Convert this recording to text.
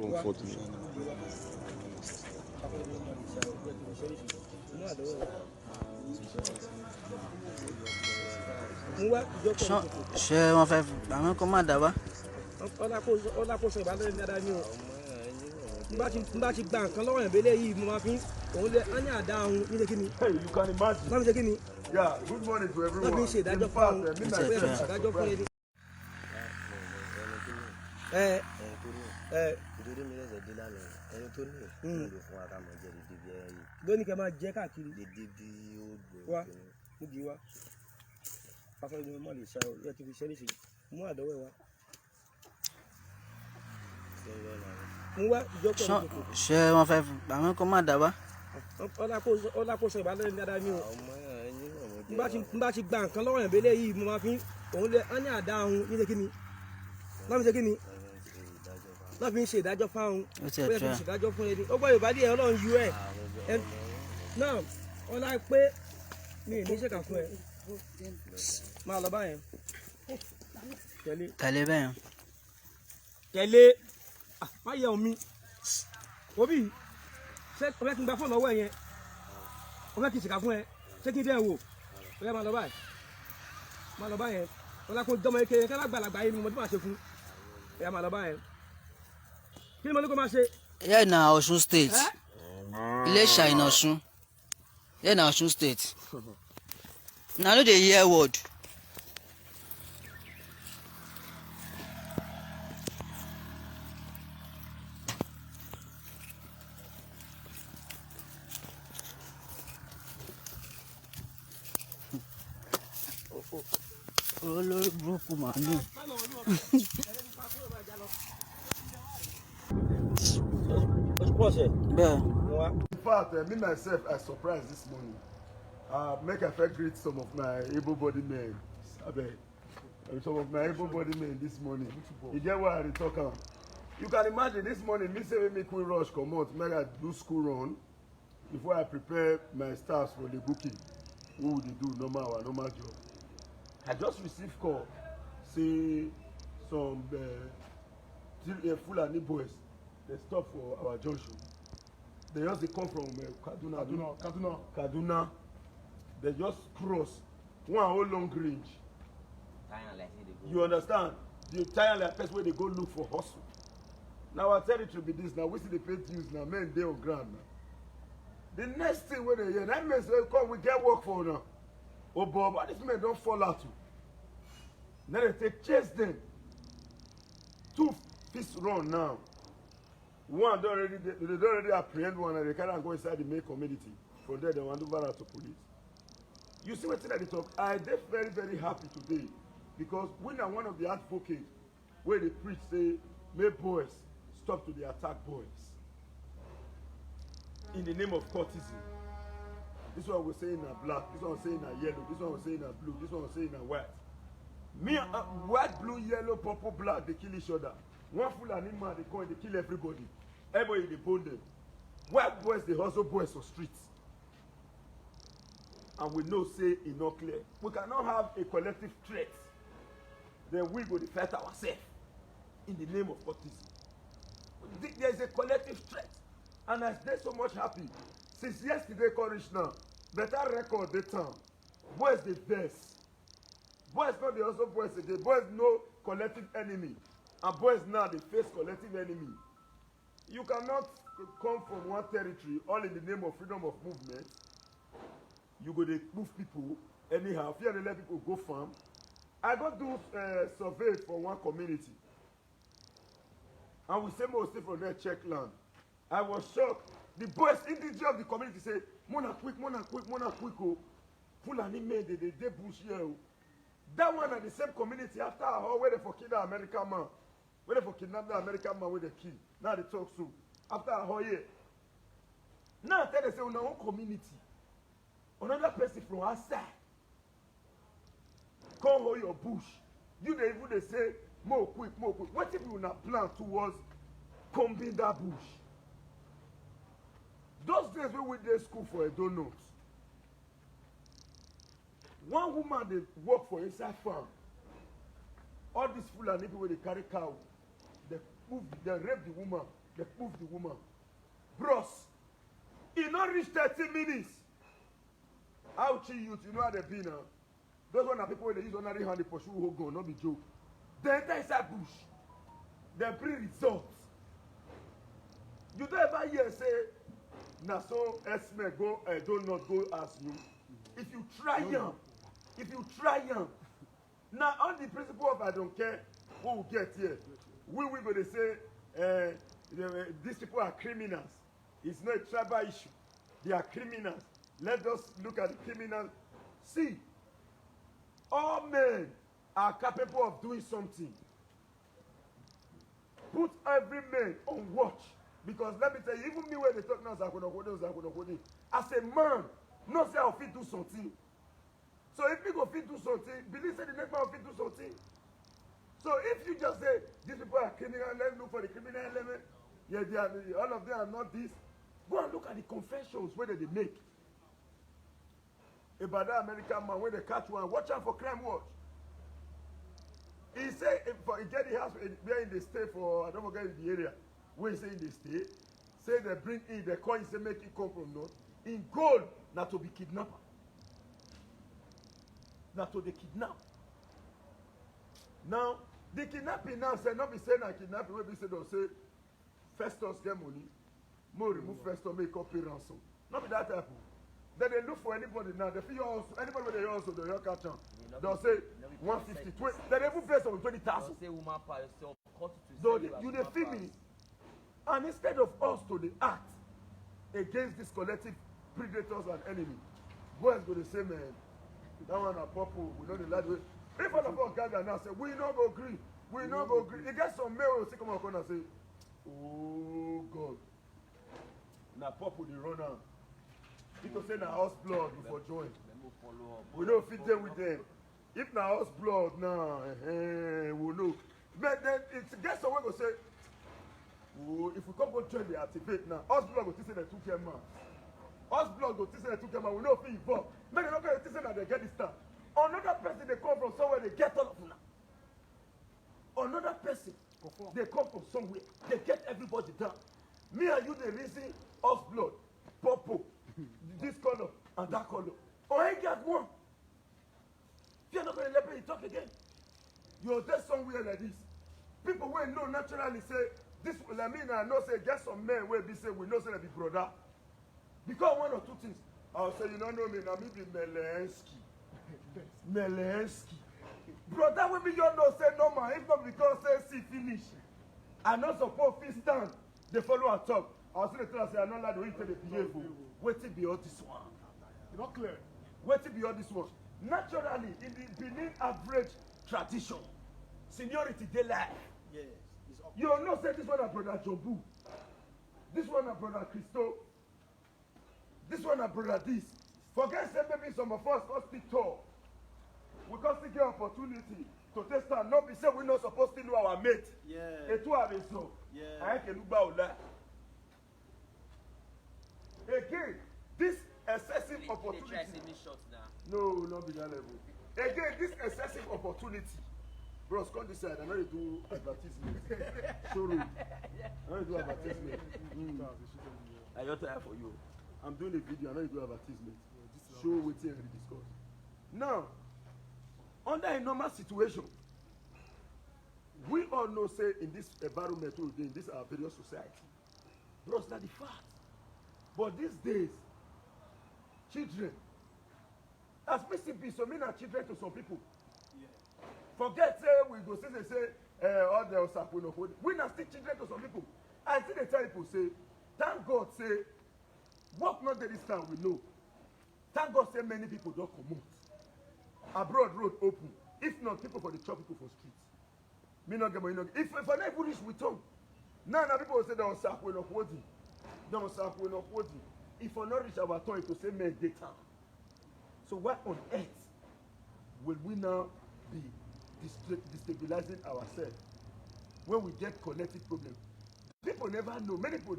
One photo. Ṣé wọ́n fẹ́ àwọn kan máa dàbá? Ọlá kó sọ ìbálẹ̀ dáadáa ní o. N bá ti gba nǹkan lọ́wọ́ yẹn bẹ́lẹ̀ yìí mo máa fi òun lé ọ́nì àdá òun ní ṣe kí ni. Hey, you can imagine. Láti ṣe kí ni. Yeah, good morning to everyone. Láti ṣe ìdájọ́ fún àwọn ìdájọ́ fún ẹni. Ìdílé mi lẹ́sẹ̀ dé lánàá ẹni tó ní ìlú fún wa ká mọ̀ jẹ́ dídí bí ẹyẹ yìí. Lónìí kẹ́ máa jẹ́ káàkiri. Dídí bí ó gbé Wá níbi wá. Pásítọ̀ ni mo lè ṣe ọ yẹ kí n fi ṣe léṣe mú àdọ́wọ́ ẹ wá. Mo wá ìjọpọ̀ ìjọpọ̀. Ṣé wọ́n fẹ́ àwọn kan máa dàbá? Ọlá kó sọ ìbálẹ̀ dáadáa ní o. N bá ti gba nǹkan lọ́wọ́ yẹn bẹ́lẹ̀ yìí mo máa fi òun lé ọ́nì àdá òun ní ṣe kí ni. Láti ṣe kí ni. Láti fi ṣe ìdájọ́ fáwọn ó yẹ kí n ṣe ìdájọ́ fún ẹni ó gbọ́ Yorùbá díẹ̀ Ọlọ́run yú ẹ̀ náà ọlá pé mi ì ní ṣèkà fún ẹ máa lọ báyẹn Tẹ̀lé bẹ́ẹ̀. tẹ̀lé má yẹ omi òbí ṣé o fẹ́ kí n gba fóònù ọwọ́ ẹ yẹn o fẹ́ kí n ṣèkà fún ẹ ṣé kí n dẹ́ wò ó yẹ máa lọ báyẹn ọlá kó dọ́mọ eke kí alágbàlagbà yìí ni mo ti máa ṣe fún ó yẹ máa lọ báyẹn. Kí ni mo ní kó máa ṣe? Here na Osun State. Ilesha in Osun. Here na Osun State. Na no dey hear word. Olórí burúkú màálù. In fact, me myself, I surprised this morning. Make I first greet some of my able-bodied men. Some of my able-bodied men this morning. You get what I talk about? You can imagine this morning, me say me quick rush come out, make I do school run before I prepare my staff for the booking. Who would they do normal job? I just received call, say some Fulani boys, they stop for our junction. They just come from Kaduna. They just cross one whole long range. You understand? The tire like person where they go look for hustle. Now I tell it to be this. Now we see the pay news now. Men they on ground now. The next thing when they hear that means they come we get work for now. Oh Bob, but these men don't fall out. Now they take chase them. 2 fists run now. One they already apprehend one and they can't go inside the main community. From there they want to over to police. You see what they talk? I am very, very happy today because we are one of the advocates where they preach say, make boys stop to the attack boys. In the name of courtesy. This one was saying in black, this one was saying in yellow, this one was saying in blue, this one was saying in white. Me, white, blue, yellow, purple, black, they kill each other. One Fulani man, they come, they kill everybody. Everybody, they bone them. White boys, they hustle boys on streets. And we know, say, it's not clear. We cannot have a collective threat. Then we go to fight ourselves in the name of courtesy. There is a collective threat. And I'm so much happy. Since yesterday, courage now, better record the town. Boys, the best. Boys, not the also boys again. Boys know collective enemy. And boys now, they face collective enemy. You cannot come from one territory all in the name of freedom of movement. You go to move people anyhow. Fear they let people go farm. I go do survey for one community. And we say most from there check land. I was shocked. The boys in the of the community say, Mona quick, oh. Fulani made they bush here. That one at the same community after how where they for kill the American man. Where they for kidnap the American man with the kill. Now they talk so. After a whole year. Now tell they say on our own community. Another person from outside. Come hold your bush. You they even they say more quick. What if you not plan towards combing that bush? Those days when we did school for a donut. One woman they work for inside farm. All these Fulani people they carry cow, they rape the woman, They move the woman. Bros, e not reach 30 minutes. How cheap youth, you know how they be now. Those one are people wey dey use ordinary hand dey pursue whole gun, no be joke. They enter inside bush. They bring results. You don't ever hear say, na so Esme go, do not go as you. If you try young, now on the principle of I don't care who will get here, we go to say these people are criminals. It's not a tribal issue. They are criminals. Let us look at the criminals. See, all men are capable of doing something. Put every man on watch. Because let me tell you, even me when they talk now, as a man, not say I'll fit do something. So if you go fit do something, believe say the next man will fit do something. So if you just say these people are criminal, let's look for the criminal element. Yeah, they are, all of them are not this. Go and look at the confessions where they make. About that American man, when they catch one, watch out for crime watch. He say he get the house where in the stay for, I don't forget the area. When he say in the stay, say they bring in, they call him, say make it come from north. In gold, not to be kidnapper. Not to the kidnap. Now, the kidnapping now say not be saying that kidnapping will be said or say Festus get money, more remove Festus make up pay ransom. Not be that type of. Then they look for anybody now. They feel also anybody where they also they catch on. They'll say 150, 20. Then they even pay some 20,000. Say woman by yourself, cut it to So you they feel me, and instead of us to the act against these collective predators and enemy, boys go the same man. That one a purple. We know the lad way. If all of us gather now say we not go agree, we not go agree. You get some male will come on and say, oh God, now purple they run out. People say na house blood we for join. We don't fit them with them. If na house blood now, we know. But then it's get someone go say, oh, if we come go join the activate now, house blood go say they took care man. House blood go say they took care man. We know if involved. Make them not go say that they get this stuff. Another person they come from somewhere, they get all of them. Another person they come from somewhere, they get everybody down. Me and you the reason house blood, purple, this color and that color. Or I get one. If you're not going to let me talk again, you're there somewhere like this. People will know naturally say this. I mean, I know say get some men will be say we know say they be brother. Because one or two things, I'll say you don't know me now. Me be Melensky. Melensky. Brother will be you know say no man. If not because say see finish, I not suppose to stand. They follow and talk. I'll say the thing I say I not like the way they behave. Wait till be all this one. It's not clear. Wait till be all this one. Naturally, in the Benin average tradition, seniority they lie. Yes. You don't know say this one a brother Jobu. This one a brother Christo. This one a brother this. Forget say maybe some of us can speak tall. We can still get opportunity to test and not be say we not supposed to know our mate. Yeah. Et toi avec so. Yeah. I can look back that. Again, this excessive opportunity. They try to save me shots now. No, not be that level. Again, this excessive opportunity. Bros, come this side. I know you do advertisement. Showroom. I know you do advertisement. I got time for you. I'm doing a video. I know you do advertisement. Show waiting and discuss. Now, under a normal situation, we all know say in this environment in this our various society, bros, that's the fact. But these days, children, as Mississippi, so many are children to some people. Yeah. Forget say we go say all the Osapwino. We not still children to some people. I see they tell people say, thank God say, work not this time we know. Thank God say many people don't come out. Abroad road open. If not, people for the chop people for streets. Me not get money. If I not even reach with tongue. Now people will say they Osapwino quoting. If we not reach our tongue to say men data. So what on earth will we now be destabilizing ourselves when we get collective problems? People never know. Many people